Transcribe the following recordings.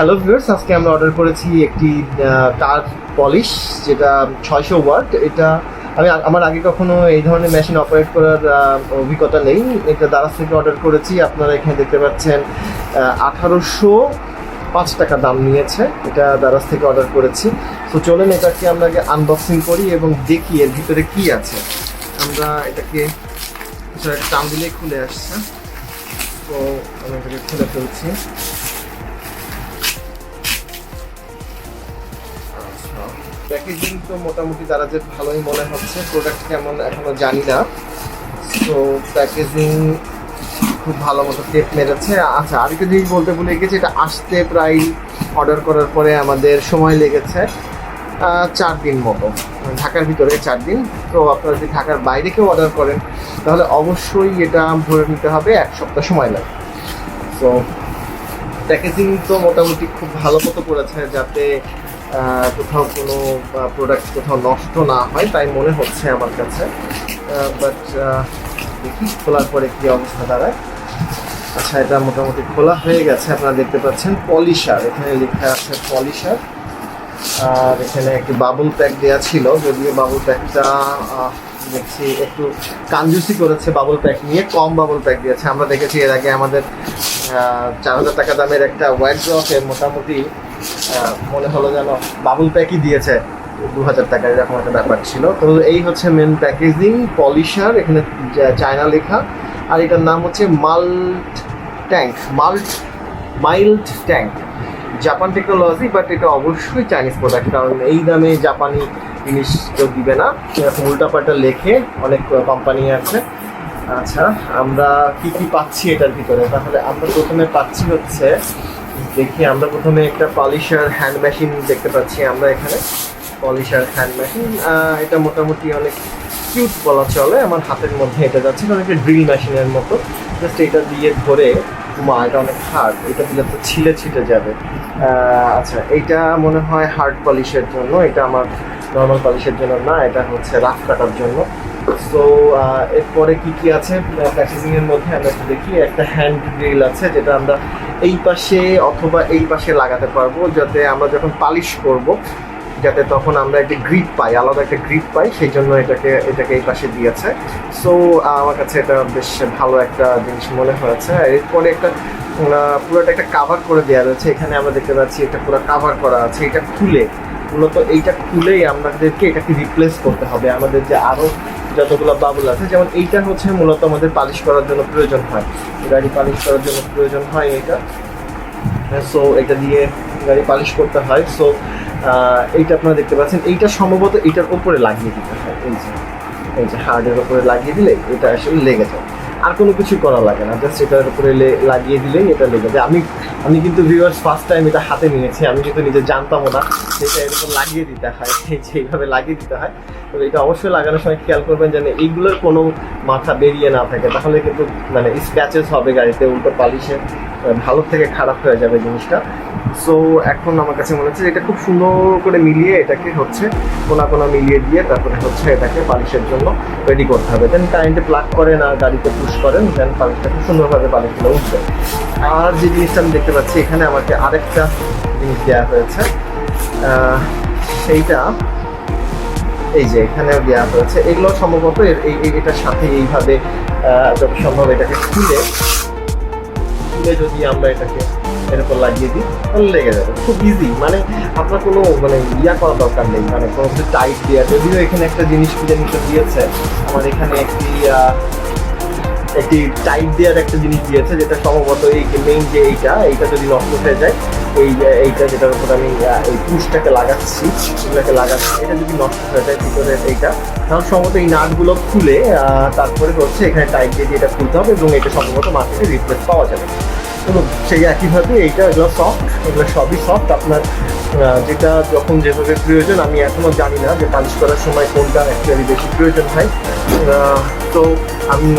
Hello viewers, আজকে আমরা order করেছি একটি কার পলিশ, যেটা 600 ওয়াট। এটা আমার আগে কখনো এই ধরনের মেশিন অপারেট করার অভিজ্ঞতা নেই। এটা দারাজ থেকে অর্ডার করেছি। আপনারা এখানে দেখতে পাচ্ছেন 1805 টাকা দাম নিয়েছে। এটা দারাজ থেকে অর্ডার করেছি। তো চলেন এটাকে আমরা আগে আনবক্সিং করি এবং দেখি এর ভিতরে কি আছে। আমরা এটাকে টান দিলেই খুলে আসছে, তো আমি এটাকে খুলে ফেলছি। প্যাকেজিং তো মোটামুটি দারাজের ভালোই মনে হচ্ছে। প্রোডাক্ট কেমন এখনো জানি না। তো প্যাকেজিং খুব ভালো মতো টেপ মেরেছে। আচ্ছা, আরেকটা জিনিস বলতে ভুলে গেছি, এটা আসতে প্রায় অর্ডার করার পরে আমাদের সময় লেগেছে 4 দিন মতো, ঢাকার ভিতরে 4 দিন। তো আপনারা যদি ঢাকার বাইরে কেউ অর্ডার করেন তাহলে অবশ্যই এটা ধরে নিতে হবে 1 সপ্তাহ সময় লাগে। তো প্যাকেজিং তো মোটামুটি খুব ভালো মতো করেছে, যাতে কোথাও কোনো প্রোডাক্ট কোথাও নষ্ট না হয়, তাই মনে হচ্ছে আমার কাছে। বাট দেখি খোলার পরে কী অবস্থা দাঁড়ায়। আচ্ছা, এটা মোটামুটি খোলা হয়ে গেছে। আপনারা দেখতে পাচ্ছেন পলিশার, এখানে লেখা আছে পলিশার। আর এখানে একটি বাবুল প্যাক দেওয়া ছিল, যদিও বাবুল প্যাকটা দেখছি একটু কাঞ্জুসি করেছে। বাবুল প্যাক নিয়ে কম বাবুল প্যাক দিয়েছে। আমরা দেখেছি এর আগে আমাদের 4000 টাকা দামের একটা ওয়ার্ড্রপে মোটামুটি মনে হলো যেন বাবুল প্যাকই দিয়েছে 2000 টাকা, এরকম একটা ব্যাপার ছিল। তো এই হচ্ছে মেন প্যাকেজিং পলিশার, এখানে চায়না লেখা। আর এটার নাম হচ্ছে mild tank, Japan technology. But এটা অবশ্যই চাইনিজ প্রোডাক্ট, কারণ এই দামে জাপানি জিনিস কেউ দিবে না। এরকম উল্টাপাল্টা লেখে অনেক কোম্পানি আছে। আচ্ছা, আমরা কি কি পাচ্ছি এটার ভিতরে? তাহলে আমরা প্রথমে পাচ্ছি হচ্ছে, দেখি আমরা প্রথমে একটা পলিশার হ্যান্ড মেশিন দেখতে পাচ্ছি। আমরা এখানে পলিশার হ্যান্ড মেশিন, এটা মোটামুটি অনেক কিউট বলা চলে। আমার হাতের মধ্যে এটা যাচ্ছে, কারণ একটা ড্রিল মেশিনের মতো। জাস্ট এটা দিয়ে ধরে, এটা অনেক হার্ড, এটা দিলে তো ছিটে যাবে। আচ্ছা, এইটা মনে হয় হার্ড পলিশের জন্য, এটা আমার নর্মাল পলিশের জন্য না, এটা হচ্ছে রাফ কাটার জন্য। সো এরপরে কি আছে প্যাকেজিংয়ের মধ্যে আমরা একটু দেখি। একটা হ্যান্ড গ্রিল আছে, যেটা আমরা এই পাশে অথবা এই পাশে লাগাতে পারবো, যাতে আমরা যখন পালিশ করব যাতে তখন আমরা একটা গ্রিপ পাই, আলাদা একটা গ্রিপ পাই, সেই জন্য এটাকে এই পাশে দিয়েছে। সো আমার কাছে এটা বেশ ভালো একটা জিনিস মনে হয়েছে। এরপরে একটা পুরোটা একটা কাভার করে দেওয়া রয়েছে। এখানে আমরা দেখতে পাচ্ছি এটা পুরো কাভার করা আছে। এটা খুলে, মূলত এইটা খুলেই আমাদেরকে এটাকে রিপ্লেস করতে হবে। আমাদের যে আরও যতগুলো বাবুল আছে, যেমন এইটা হচ্ছে মূলত আমাদের পালিশ করার জন্য প্রয়োজন হয়, গাড়ি পালিশ করার জন্য প্রয়োজন হয় এইটা। সো এটা দিয়ে গাড়ি পালিশ করতে হয়। সো এইটা আপনারা দেখতে পাচ্ছেন, এইটা সম্ভবত এইটার উপরে লাগিয়ে দিতে হয়। এই যে হার্ডের উপরে লাগিয়ে দিলে এটা আসলে লেগে যায়, আর কোনো কিছু করা লাগে না। জাস্ট এটার উপরে লাগিয়ে দিলেই এটা লেগে যায়। আমি কিন্তু ভিউয়ার্স ফার্স্ট টাইম এটা হাতে নিয়েছি। আমি কিন্তু নিজে জানতামও না যেটা এর উপর লাগিয়ে দিতে হয়, এইভাবে লাগিয়ে দিতে হয়। তো এটা অবশ্যই লাগানোর সময় খেয়াল করবেন যেন এইগুলোর কোনো মাথা বেরিয়ে না থাকে, তাহলে কিন্তু মানে স্ক্র্যাচেস হবে গাড়িতে, উল্টো পালিশে ভালো থেকে খারাপ হয়ে যাবে জিনিসটা। সো এখন আমার কাছে মনে হচ্ছে এটা খুব সুন্দর করে মিলিয়ে, এটাকে হচ্ছে কোনা মিলিয়ে দিয়ে তারপরে হচ্ছে এটাকে পালিশের জন্য রেডি করতে হবে। দেন কারেন্টে প্লাগ করেন আর গাড়িতে পুশ করেন, দেন পালিশটা খুব সুন্দরভাবে পালিশগুলো উঠবে। আর যে জিনিসটা আমি দেখতে পাচ্ছি, এখানে আমাকে আরেকটা জিনিস দেওয়া হয়েছে, সেইটা এই যে এখানে দেওয়া হয়েছে। এগুলো সম্ভবত এটার সাথে এইভাবে যত সম্ভব এটাকে খুলে যদি আমরা এটাকে এরকম লাগিয়ে দিই তাহলে লেগে যাবে, খুব ইজি। মানে আপনার কোনো ইয়া করার দরকার নেই, মানে কোনো কিছু টাইট দেওয়া। যদিও এখানে একটা জিনিস খুঁজে নিতে দিয়েছে, আমার এখানে একটি টাইট দেওয়ার একটা জিনিস দিয়েছে, যেটা সম্ভবত এই মেইন যে এইটা যদি নষ্ট হয়ে যায়, এইটা যেটার উপর আমি এই পুশটাকে লাগাচ্ছি, এটা যদি নষ্ট হয়ে যায় ভিতরে এইটা, তাহলে সম্ভবত এই নাটগুলো খুলে তারপরে হচ্ছে এখানে টাইট দিয়ে এটা খুলতে হবে, এবং এটা সম্ভবত মার্কেটে রিপ্লেস পাওয়া যাবে। এবং সেই একইভাবে এগুলো সফট, এগুলো সবই সফট। আপনার যেটা যখন যেভাবে প্রয়োজন, আমি এখনও জানি না যে পালিশ করার সময় কোনটা অ্যাকচুয়ালি বেশি প্রয়োজন হয়। তো আমি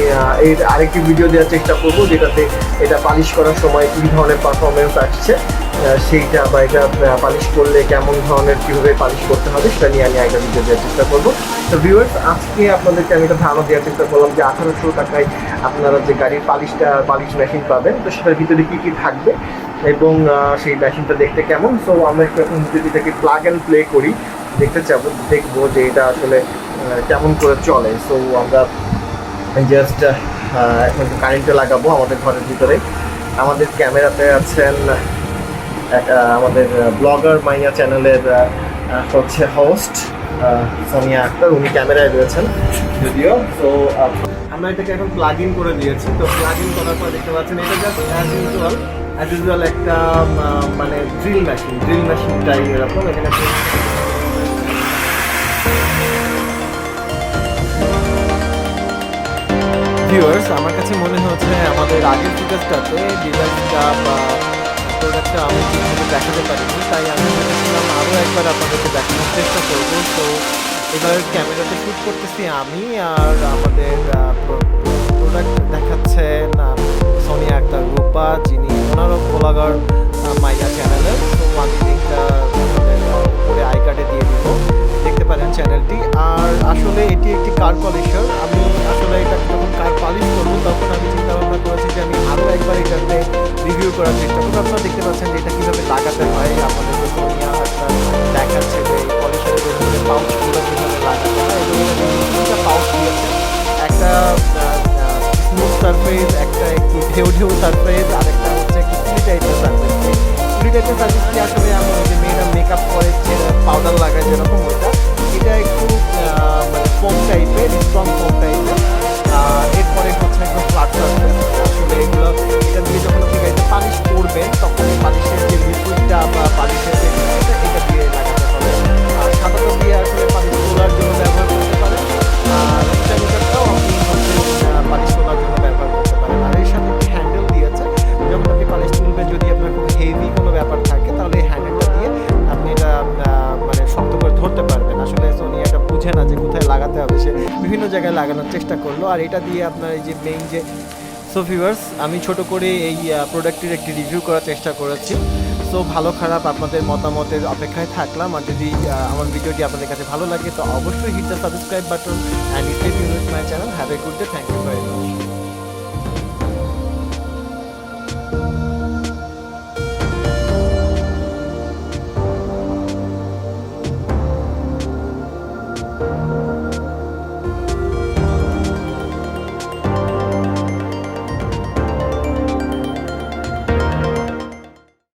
এর আরেকটি ভিডিও দেওয়ার চেষ্টা করবো, যেটাতে এটা পালিশ করার সময় কী ধরনের পারফরমেন্স আসছে সেইটা, বা এটা পালিশ করলে কেমন ধরনের কীভাবে পালিশ করতে হবে সেটা নিয়ে আমি একটা ভিডিও দেওয়ার চেষ্টা করবো। তো ভিউয়ার্স, আজকে আপনাদেরকে আমি একটা ধারণা দেওয়ার চেষ্টা করলাম যে 1800 টাকায় আপনারা যে গাড়ির পালিশ মেশিন পাবেন, তো সেটার ভিতরে কী কী থাকবে। এবং সেই মেশিনটা দেখতে কেমন। সো আমরা একটু এখন যদি এটাকে প্লাগ অ্যান্ড প্লে করি, দেখবো যে এটা আসলে কেমন করে চলে। সো আমরা জাস্ট এখন কারেন্টে লাগাবো আমাদের ঘরের ভিতরে। আমাদের ক্যামেরাতে আছেন আমাদের ব্লগার মাইয়া চ্যানেলের হচ্ছে হোস্ট সোনিয়া আক্তার, উনি ক্যামেরায় রয়েছেন যদিও। তো আমরা এটাকে এখন প্লাগ ইন করে দিয়েছি। তো প্লাগ ইন করার পর দেখতে পাচ্ছেন এটা জাস্ট অ্যাজ ইউজুয়াল একটা মানে ড্রিল মেশিনটাই এরকম। এখানে ভিউয়ার্স, আমার কাছে মনে হচ্ছে আমাদের আগের ফুটেজটাতে ডিভাইসটা বা প্রোডাক্টটা আমি ঠিকভাবে দেখাতে পারিনি, তাই আমি ভেবেছিলাম আরও একবার আপনাদেরকে দেখানোর চেষ্টা করবো। তো এবার ক্যামেরাতে শ্যুট করতেছি আমি, আর আমাদের প্রোডাক্ট দেখাচ্ছেন সোনিয়া আক্তার রূপা, যিনি ওনারও ব্লগার মাইয়া চ্যানেলের। তো আমি লিঙ্কটা উপরে আই কার্ডে দিয়ে দিব, দেখতে পারেন চ্যানেলটি। আর আসলে এটি একটি কার পলিশার। আমি আসলে এটা যখন কার পলিশ করবো তখন আমি চিন্তা ভাবনা করেছি যে আমি আরও একবার এটাতে রিভিউ করার চেষ্টা করবো। আপনারা দেখতে পাচ্ছেন যে এটা কীভাবে লাগাতে হয়, আপনাদের সোনিয়া আক্তার দেখাচ্ছে যে পলিশারের ভেতরে পাউচগুলো কীভাবে লাগাতে হয়। এবং দুটা পাউচ দিয়েছে, একটা স্মুথ সারফেস, একটা একটু ঢেউ সারফেস, আর একটা হচ্ছে একটু তুলি টাইপের সারফেস। তুলি টাইপের সারফেসটি আসলে আমি যে মেয়েরা মেকআপ করে যে পাউডার লাগায় যেরকম ওইটা, এটা একটু মানে ফোম টাইপের, স্ট্রং ফোম টাইপের। এরপরে হচ্ছে একদম ফ্ল্যাট সারফেস। আসলে এগুলো এটা দিয়ে যখন আপনি গাড়িতে পালিশ করবেন তখন এই পালিশের যে লিকুইডটা বা পালিশের যে লিকুইডটা এটা দিয়ে লাগাতে হবে। আর সাদাটা দিয়ে আসলে পালিশ তোলার জন্য ব্যবহার করতে পারেন, আর মিটারটাও আপনি হচ্ছে পালিশ তোলার জন্য ব্যবহার করতে পারেন। আর এর সাথে একটি হ্যান্ডেল দিয়েছে, যখন আপনি পালিশ তুলবেন যদি আপনার খুব হেভি কোনো ব্যাপার থাকে তাহলে এই হ্যান্ডেলটা দিয়ে আপনি এটা মানে শক্ত করে ধরতে পারবেন। আসলে সোনি এটা বুঝে না যে কোথায় লাগাতে হবে, সে বিভিন্ন জায়গায় লাগানোর চেষ্টা করলো। আর এটা দিয়ে আপনার এই যে মেইন যে সো ভিউয়ার্স, আমি ছোট করে এই প্রোডাক্টের একটি রিভিউ করার চেষ্টা করেছি। সো ভালো খারাপ আপনাদের মতামতের অপেক্ষায় থাকলাম। আর যদি আমার ভিডিওটি আপনাদের কাছে ভালো লাগে তো অবশ্যই hit the subscribe button and stay tuned with my channel. Have a good day, thank you very much.